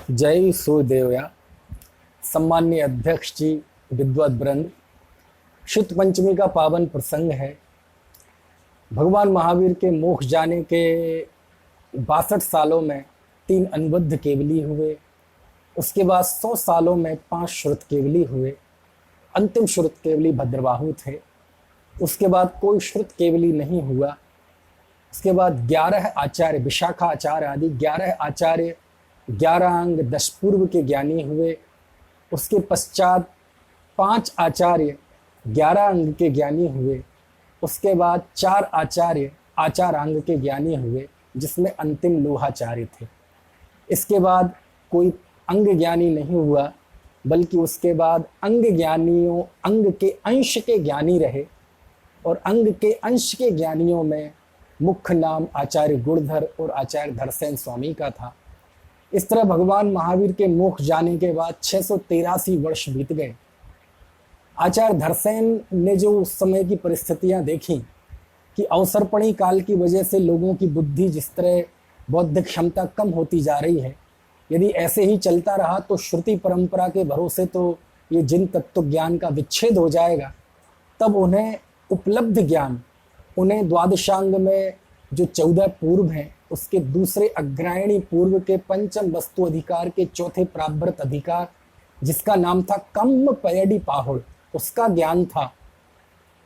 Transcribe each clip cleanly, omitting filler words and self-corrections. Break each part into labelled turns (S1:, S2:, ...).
S1: जय सूर्यदेवया। सम्माननीय अध्यक्ष जी, विद्वत वृंद, शुद्ध पंचमी का पावन प्रसंग है। भगवान महावीर के मोक्ष जाने के 62 सालों में 3 अनुबद्ध केवली हुए। उसके बाद 100 सालों में 5 श्रुत केवली हुए। अंतिम श्रुत केवली भद्रबाहु थे। उसके बाद कोई श्रुत केवली नहीं हुआ। उसके बाद 11 आचार्य, विशाखा आचार्य आदि 11 आचार्य, 11 अंग 10 पूर्व के ज्ञानी हुए। उसके पश्चात 5 आचार्य 11 अंग के ज्ञानी हुए। उसके बाद 4 आचार्य आचारांग के ज्ञानी हुए, जिसमें अंतिम लोहाचार्य थे। इसके बाद कोई अंग ज्ञानी नहीं हुआ, बल्कि उसके बाद अंग ज्ञानियों, अंग के अंश के ज्ञानी रहे। और अंग के अंश के ज्ञानियों में मुख्य नाम आचार्य गुणधर और आचार्य धरसेन स्वामी का था। इस तरह भगवान महावीर के मोक्ष जाने के बाद 683 वर्ष बीत गए। आचार्य धरसेन ने जो उस समय की परिस्थितियां देखी कि अवसरपणी काल की वजह से लोगों की बुद्धि जिस तरह बौद्धिक क्षमता कम होती जा रही है, यदि ऐसे ही चलता रहा तो श्रुति परंपरा के भरोसे तो ये जिन तत्व ज्ञान का विच्छेद हो जाएगा। तब उन्हें उपलब्ध ज्ञान, उन्हें द्वादशांग में जो 14 पूर्व हैं, उसके दूसरे अग्रायणी पूर्व के पंचम वस्तु अधिकार के चौथे प्राव्रत अधिकार, जिसका नाम था कम्म पयडी पाहुड़, उसका ज्ञान था।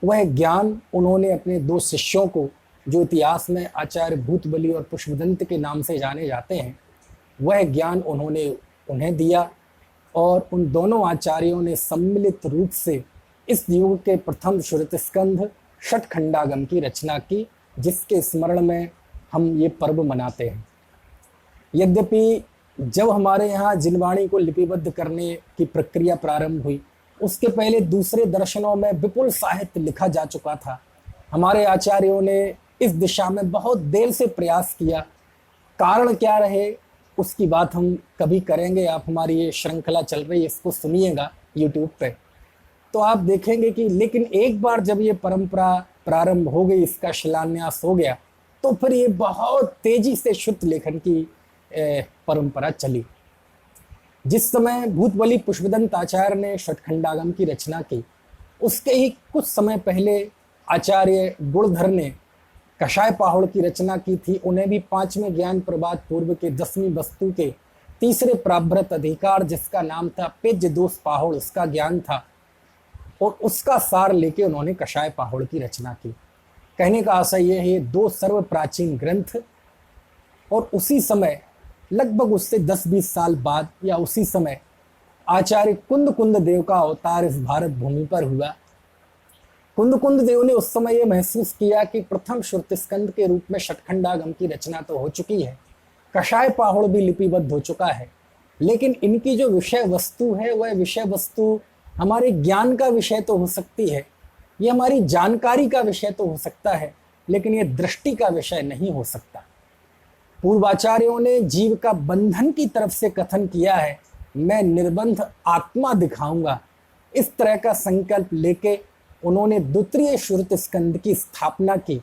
S1: वह ज्ञान उन्होंने अपने 2 शिष्यों को, जो इतिहास में आचार्य भूतबली और पुष्पदंत के नाम से जाने जाते हैं, वह ज्ञान उन्होंने उन्हें दिया। और उन दोनों आचार्यों ने सम्मिलित रूप से इस युग के प्रथम श्रुत स्कंध षटखंडागम की रचना की, जिसके स्मरण में हम ये पर्व मनाते हैं। यद्यपि जब हमारे यहाँ जिनवाणी को लिपिबद्ध करने की प्रक्रिया प्रारंभ हुई, उसके पहले दूसरे दर्शनों में विपुल साहित्य लिखा जा चुका था। हमारे आचार्यों ने इस दिशा में बहुत देर से प्रयास किया। कारण क्या रहे उसकी बात हम कभी करेंगे। आप हमारी ये श्रृंखला चल रही है, इसको सुनिएगा यूट्यूब पे, तो आप देखेंगे कि लेकिन एक बार जब ये परंपरा प्रारंभ हो गई, इसका शिलान्यास हो गया, तो फिर ये बहुत तेजी से शुद्ध लेखन की परंपरा चली। जिस समय भूतबली पुष्पदंत आचार्य ने षटखंडागम की रचना की, उसके ही कुछ समय पहले आचार्य गुणधर ने कषाय पाहुड़ की रचना की थी। उन्हें भी 5वें ज्ञान प्रभात पूर्व के 10वीं वस्तु के तीसरे प्राव्रत अधिकार, जिसका नाम था पेज दोष पाहुड़, उसका ज्ञान था। और उसका सार लेके उन्होंने कषाय पाहुड़ की रचना की। कहने का आशय यह है, 2 सर्व प्राचीन ग्रंथ। और उसी समय लगभग उससे 10-20 साल बाद या उसी समय आचार्य कुंद देव का अवतार इस भारत भूमि पर हुआ। कुंद देव ने उस समय यह महसूस किया कि प्रथम श्रुत स्कंद के रूप में षटखंडागम की रचना तो हो चुकी है, कषाय पाहुड़ भी लिपिबद्ध हो चुका है, लेकिन इनकी जो विषय वस्तु है, वह विषय वस्तु हमारे ज्ञान का विषय तो हो सकती है, ये हमारी जानकारी का विषय तो हो सकता है, लेकिन ये दृष्टि का विषय नहीं हो सकता। पूर्वाचार्यों ने जीव का बंधन की तरफ से कथन किया है, मैं निर्बंध आत्मा दिखाऊंगा। इस तरह का संकल्प लेके उन्होंने द्वितीय श्रुत स्कंद की स्थापना की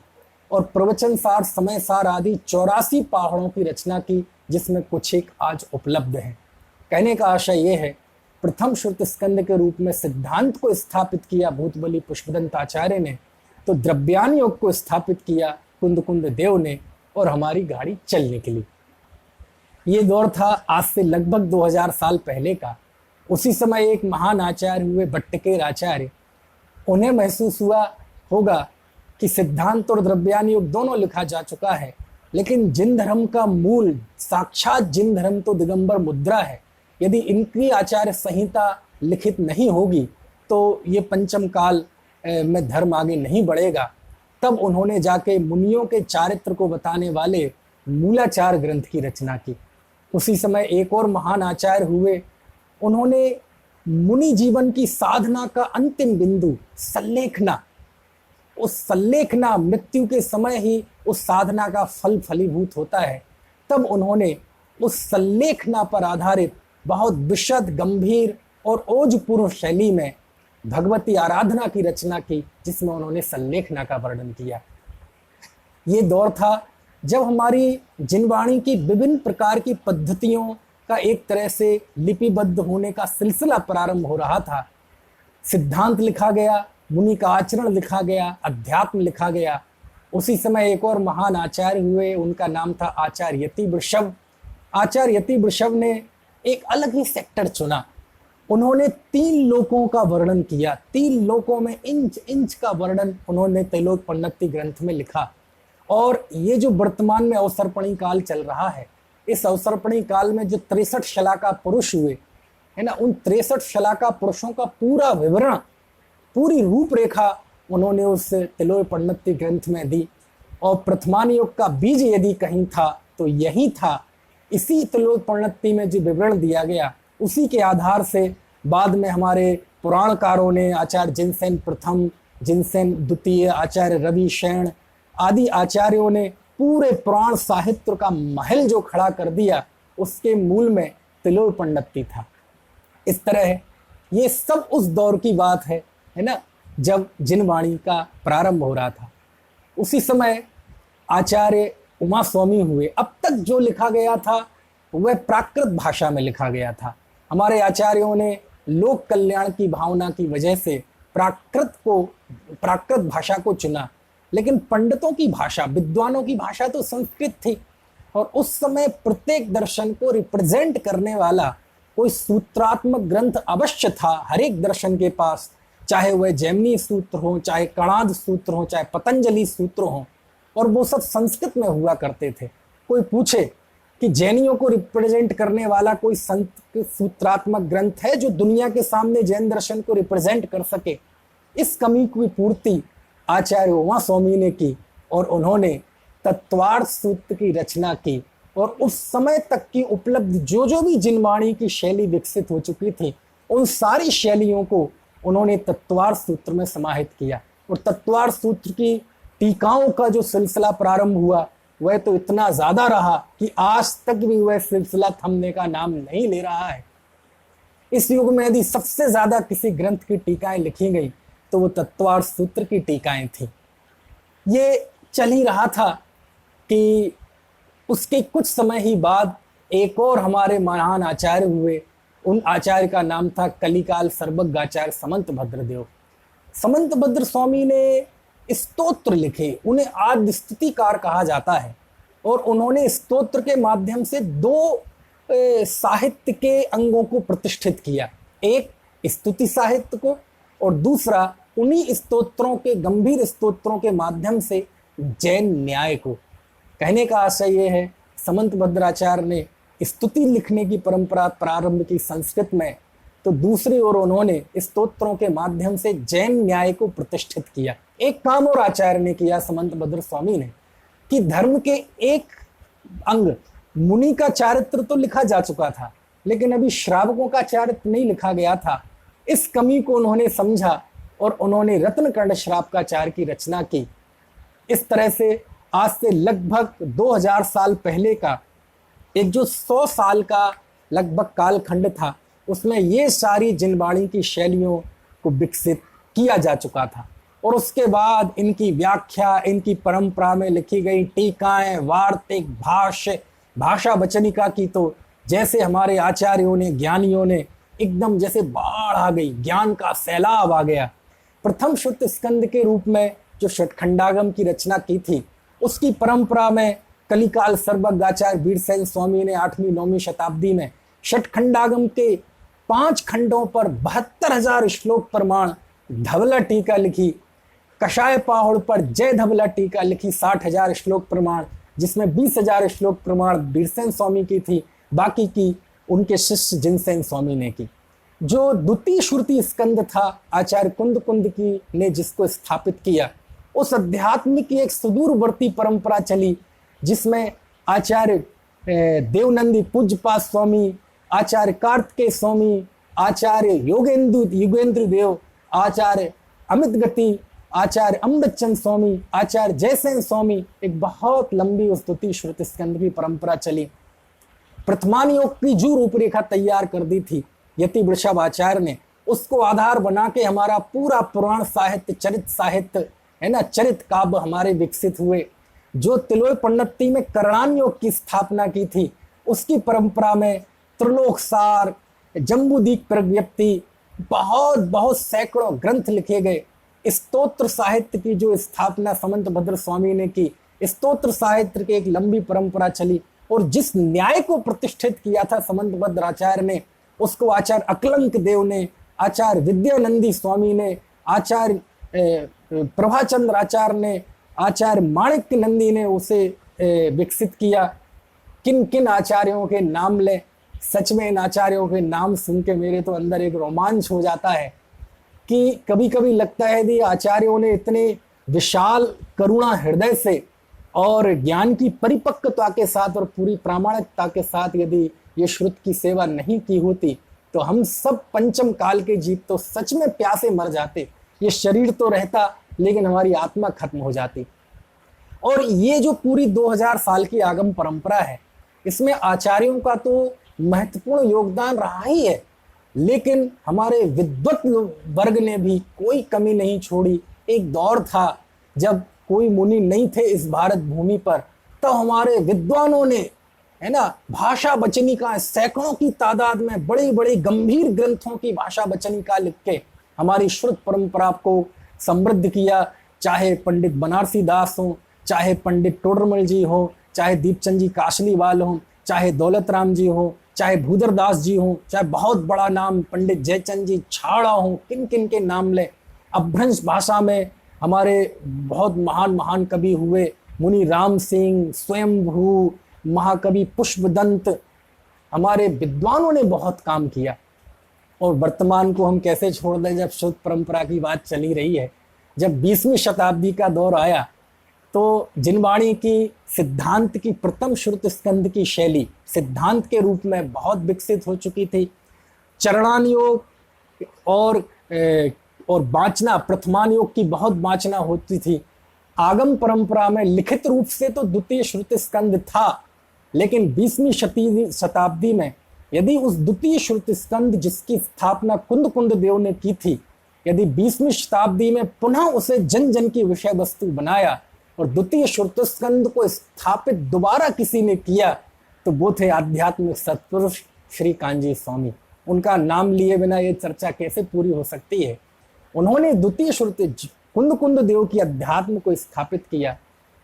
S1: और प्रवचन सार, समय सार आदि 84 पाहुड़ों की रचना की, जिसमें कुछ एक आज उपलब्ध है। कहने का आशय यह है, प्रथम श्रुत स्कंद के रूप में सिद्धांत को स्थापित किया भूतबली पुष्पदंत आचार्य ने, तो द्रव्यान योग को स्थापित किया कुंद देव ने, और हमारी गाड़ी चल निकली। ये दौर था आज से लगभग 2000 साल पहले का। उसी समय एक महान आचार्य हुए भट्टकेर आचार्य। उन्हें महसूस हुआ होगा कि सिद्धांत और द्रव्यान योग दोनों लिखा जा चुका है, लेकिन जिन धर्म का मूल साक्षात जिन धर्म तो दिगंबर मुद्रा है, यदि इनकी आचार्य संहिता लिखित नहीं होगी तो ये पंचम काल में धर्म आगे नहीं बढ़ेगा। तब उन्होंने जाके मुनियों के चारित्र को बताने वाले मूलाचार ग्रंथ की रचना की। उसी समय एक और महान आचार्य हुए। उन्होंने मुनि जीवन की साधना का अंतिम बिंदु सल्लेखना, उस सल्लेखना मृत्यु के समय ही उस साधना का फल फलीभूत होता है, तब उन्होंने उस सल्लेखना पर आधारित बहुत विशद, गंभीर और ओजपूर्ण शैली में भगवती आराधना की रचना की, जिसमें उन्होंने सल्लेखना का वर्णन किया। ये दौर था जब हमारी जिनवाणी की विभिन्न प्रकार की पद्धतियों का एक तरह से लिपिबद्ध होने का सिलसिला प्रारंभ हो रहा था। सिद्धांत लिखा गया, मुनि का आचरण लिखा गया, अध्यात्म लिखा गया। उसी समय एक और महान आचार्य हुए, उनका नाम था आचार्य यतिवृषभ। आचार्य यतिवृषभ ने एक अलग ही सेक्टर चुना। उन्होंने 3 लोकों का वर्णन किया, 3 लोकों में इंच इंच का वर्णन उन्होंने त्रैलोक्योपनिषद ग्रंथ में लिखा। और ये जो वर्तमान में अवसर्पणी काल चल रहा है, इस अवसर्पणी काल में जो 63 शलाका पुरुष हुए है ना, उन 63 शलाका पुरुषों का पूरा विवरण, पूरी रूपरेखा उन्होंने उस त्रैलोक्योपनिषद ग्रंथ में दी। और प्रथमान योग का बीज यदि कहीं था तो यही था। इसी त्रैलोक्योपनिषद में जो विवरण दिया गया, उसी के आधार से बाद में हमारे पुराणकारों ने, आचार्य जिनसेन प्रथम, जिनसेन द्वितीय, आचार्य रवि शैन आदि आचार्यों ने पूरे पुराण साहित्य का महल जो खड़ा कर दिया, उसके मूल में त्रैलोक्योपनिषद था। इस तरह ये सब उस दौर की बात है ना, जब जिनवाणी का प्रारंभ हो रहा था। उसी समय आचार्य उमा स्वामी हुए। अब तक जो लिखा गया था वह प्राकृत भाषा में लिखा गया था। हमारे आचार्यों ने लोक कल्याण की भावना की वजह से प्राकृत भाषा को चुना। लेकिन पंडितों की भाषा, विद्वानों की भाषा तो संस्कृत थी। और उस समय प्रत्येक दर्शन को रिप्रेजेंट करने वाला कोई सूत्रात्मक ग्रंथ अवश्य था हर एक दर्शन के पास, चाहे वह जैमिनी सूत्र हो, चाहे कणाद सूत्र हो, चाहे पतंजलि सूत्र हो। और वो सब संस्कृत में हुआ करते थे। कोई पूछे कि जैनियों को रिप्रेजेंट करने वाला कोई संत सूत्रात्मक ग्रंथ है जो दुनिया के सामने जैन दर्शन को रिप्रेजेंट कर सके, इस कमी की पूर्ति आचार्य उमा स्वामी ने की। और उन्होंने तत्वार्थ सूत्र की रचना की। और उस समय तक की उपलब्ध जो भी जिनवाणी की शैली विकसित हो चुकी थी, उन सारी शैलियों को उन्होंने तत्वार्थ सूत्र में समाहित किया। और तत्वार्थ सूत्र की टीकाओं का जो सिलसिला प्रारंभ हुआ, वह तो इतना ज्यादा रहा कि आज तक भी वह सिलसिला थमने का नाम नहीं ले रहा है। इस युग में यदि सबसे ज्यादा किसी ग्रंथ की टीकाएं लिखी गई तो वो तत्वार्थ सूत्र की टीकाएं थी। ये चल ही रहा था कि उसके कुछ समय ही बाद एक और हमारे महान आचार्य हुए। उन आचार्य का नाम था कलिकाल सर्वज्ञ आचार्य समंत भद्रदेव। समंत भद्र स्वामी ने स्तोत्र लिखे, उन्हें आद्य स्तुतिकार कहा जाता है। और उन्होंने स्तोत्र के माध्यम से 2 साहित्य के अंगों को प्रतिष्ठित किया, एक स्तुति साहित्य को और दूसरा उन्हीं स्तोत्रों के, गंभीर स्तोत्रों के माध्यम से जैन न्याय को। कहने का आशय यह है, समंत भद्राचार्य ने स्तुति लिखने की परंपरा प्रारंभ की संस्कृत में, तो दूसरी ओर उन्होंने स्तोत्रों के माध्यम से जैन न्याय को प्रतिष्ठित किया। एक काम और आचार्य ने किया समंत भद्र स्वामी ने, कि धर्म के एक अंग मुनि का चारित्र तो लिखा जा चुका था, लेकिन अभी श्रावकों का चारित्र नहीं लिखा गया था। इस कमी को उन्होंने समझा और उन्होंने रत्नकर्ण श्रावकाचार्य की रचना की। इस तरह से आज से लगभग 2000 साल पहले का एक जो 100 साल का लगभग कालखंड था, उसमें ये सारी जिनवाणी की शैलियों को विकसित किया जा चुका था। और उसके बाद इनकी व्याख्या, इनकी परंपरा में लिखी गई टीकाएं, वार्तिक, भाष्य, भाषा वचनिका की तो जैसे हमारे आचार्यों ने, ज्ञानियों ने एकदम जैसे बाढ़ आ गई, ज्ञान का सैलाब आ गया। प्रथम शुद्ध स्कंद के रूप में जो षटखंडागम की रचना की थी, उसकी परंपरा में कलिकाल सर्वज्ञ आचार्य वीरसेन स्वामी ने 8वीं-9वीं शताब्दी में षटखंडागम के 5 खंडों पर 72,000 श्लोक प्रमाण धवला टीका लिखी। कषाय पाहुड़ पर जय धवला टीका लिखी 60,000 श्लोक प्रमाण, जिसमें 20,000 श्लोक प्रमाण वीरसेन स्वामी की थी, बाकी की उनके शिष्य जिनसेन स्वामी ने की। जो द्वितीय श्रुति स्कंद था आचार्य कुंद की ने जिसको स्थापित किया, उस अध्यात्म की एक सुदूरवर्ती परंपरा चली, जिसमें आचार्य देवनंदी पूज्यपाद स्वामी, आचार्य कार्तिकेय स्वामी, आचार्य योगेंद्र देव, आचार्य अमित गति, आचार्य अम्बचंद स्वामी, आचार्य जयसेन स्वामी, एक बहुत लंबी उस द्वितीय श्रुति स्कंद की परंपरा चली। प्रथमान योग की जो रूपरेखा तैयार कर दी थी यतिवृषभ आचार्य ने, उसको आधार बना के हमारा पूरा पुराण साहित्य, चरित साहित्य है ना, चरित काव्य हमारे विकसित हुए। जो त्रैलोक्योपनिषद में करणान योग की स्थापना की थी, उसकी परंपरा में त्रिलोकसार, जम्बूदीप प्रज्ञप्ति, बहुत बहुत सैकड़ों ग्रंथ लिखे गए। स्तोत्र साहित्य की जो स्थापना समंत भद्र स्वामी ने की, स्तोत्र साहित्य की एक लंबी परंपरा चली, और जिस न्याय को प्रतिष्ठित किया था समंत भद्र आचार्य ने, उसको आचार्य अकलंक देव ने, आचार्य विद्यानंदी स्वामी ने, आचार्य प्रभाचंद्र आचार्य ने, आचार्य माणिक्य नंदी ने उसे विकसित किया। किन किन आचार्यों के नाम लें, सच में इन आचार्यों के नाम सुन के मेरे तो अंदर एक रोमांच हो जाता है कि कभी कभी लगता है कि आचार्यों ने इतने विशाल करुणा हृदय से और ज्ञान की परिपक्वता के साथ और पूरी प्रामाणिकता के साथ यदि ये श्रुत की सेवा नहीं की होती तो हम सब पंचम काल के जीव तो सच में प्यासे मर जाते। ये शरीर तो रहता लेकिन हमारी आत्मा खत्म हो जाती। और ये जो पूरी 2000 साल की आगम परंपरा है, इसमें आचार्यों का तो महत्वपूर्ण योगदान रहा ही है, लेकिन हमारे विद्वत वर्ग ने भी कोई कमी नहीं छोड़ी। एक दौर था जब कोई मुनि नहीं थे इस भारत भूमि पर, तो हमारे विद्वानों ने, है ना, भाषा बचनिका सैकड़ों की तादाद में बड़ी बड़ी गंभीर ग्रंथों की भाषा बचनिका लिख के हमारी श्रुत परंपरा को समृद्ध किया। चाहे पंडित बनारसी दास हो, चाहे पंडित टोडरमल जी हो, चाहे दीपचंद जी काशलीवाल हो, चाहे दौलत राम जी हो, चाहे भूधर दास जी हो, चाहे बहुत बड़ा नाम पंडित जयचंद जी छाड़ा हो, किन किन के नाम ले। अपभ्रंश भाषा में हमारे बहुत महान महान कवि हुए, मुनि राम सिंह, स्वयंभू, महाकवि पुष्पदंत, हमारे विद्वानों ने बहुत काम किया। और वर्तमान को हम कैसे छोड़ दें जब शुद्ध परंपरा की बात चली रही है। जब 20वीं शताब्दी का दौर आया तो जिनवाणी की सिद्धांत की प्रथम श्रुत स्कंद की शैली सिद्धांत के रूप में बहुत विकसित हो चुकी थी। चरणान योग और वाचना, प्रथमान योग की बहुत वाचना होती थी। आगम परंपरा में लिखित रूप से तो द्वितीय श्रुत स्कंद था, लेकिन 20वीं शताब्दी में यदि उस द्वितीय श्रुत स्कंद जिसकी स्थापना कुंद देव ने की थी, यदि 20वीं शताब्दी में पुनः उसे जन जन की विषय वस्तु बनाया और द्वितीय श्रुत स्कंद को स्थापित दोबारा किसी ने किया, तो वो थे आध्यात्मिक सत्पुरुष श्री कांजी स्वामी। उनका नाम लिए बिना ये चर्चा कैसे पूरी हो सकती है। उन्होंने द्वितीय श्रुति कुंद देव की अध्यात्म को स्थापित किया।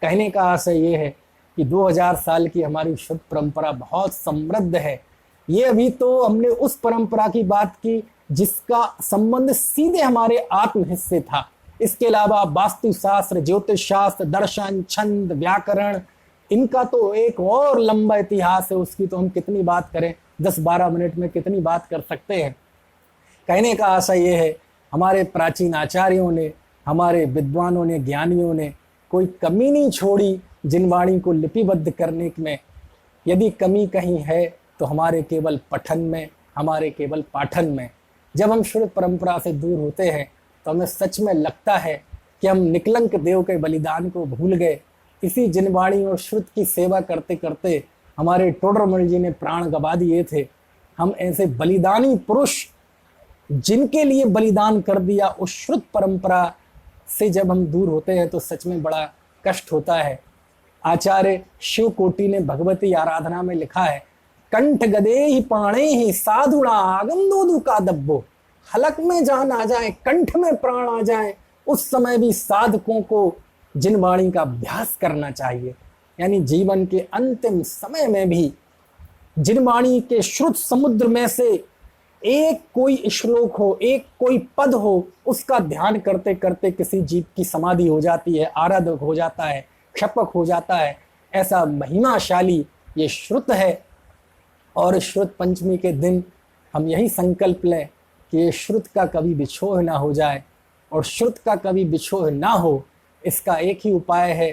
S1: कहने का आशय ये है कि 2000 साल की हमारी शुद्ध परंपरा बहुत समृद्ध है। ये अभी तो हमने उस परंपरा की बात की जिसका संबंध सीधे हमारे आत्महित से था। इसके अलावा वास्तुशास्त्र, ज्योतिष शास्त्र, दर्शन, छंद, व्याकरण, इनका तो एक और लंबा इतिहास है। उसकी तो हम कितनी बात करें, 10-12 मिनट में कितनी बात कर सकते हैं। कहने का आशय ये है, हमारे प्राचीन आचार्यों ने, हमारे विद्वानों ने, ज्ञानियों ने कोई कमी नहीं छोड़ी जिनवाणी को लिपिबद्ध करने में। यदि कमी कहीं है तो हमारे केवल पठन में, हमारे केवल पाठन में। जब हम श्रुत परंपरा से दूर होते हैं तो हमें सच में लगता है कि हम निकलंक देव के बलिदान को भूल गए। इसी जिनवाणी और श्रुत की सेवा करते करते हमारे टोडरमल जी ने प्राण गवा दिए थे। हम ऐसे बलिदानी पुरुष जिनके लिए बलिदान कर दिया, उस श्रुत परंपरा से जब हम दूर होते हैं तो सच में बड़ा कष्ट होता है। आचार्य शिव कोटि ने भगवती आराधना में लिखा है, कंठ गदे ही पाणे ही साधुणा आगम दोदू का दब्बो। हलक में जान आ जाए, कंठ में प्राण आ जाए, उस समय भी साधकों को जिनवाणी का अभ्यास करना चाहिए। यानी जीवन के अंतिम समय में भी जिनवाणी के श्रुत समुद्र में से एक कोई श्लोक हो, एक कोई पद हो, उसका ध्यान करते करते किसी जीव की समाधि हो जाती है, आराधक हो जाता है, क्षपक हो जाता है। ऐसा महिमाशाली ये श्रुत है। और श्रुत पंचमी के दिन हम यही संकल्प लें कि ये श्रुत का कभी बिछोह ना हो जाए। और श्रुत का कभी बिछोह ना हो, इसका एक ही उपाय है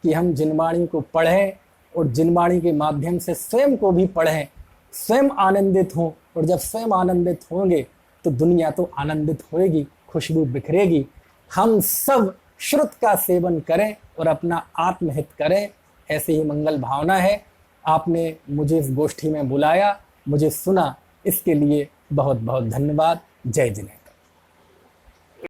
S1: कि हम जिनवाणी को पढ़ें और जिनवाणी के माध्यम से स्वयं को भी पढ़ें, स्वयं आनंदित हों। और जब स्वयं आनंदित होंगे तो दुनिया तो आनंदित होएगी, खुशबू बिखरेगी। हम सब श्रुत का सेवन करें और अपना आत्महित करें, ऐसी ही मंगल भावना है। आपने मुझे इस गोष्ठी में बुलाया, मुझे सुना, इसके लिए बहुत बहुत धन्यवाद। जय जिनेन्द्र।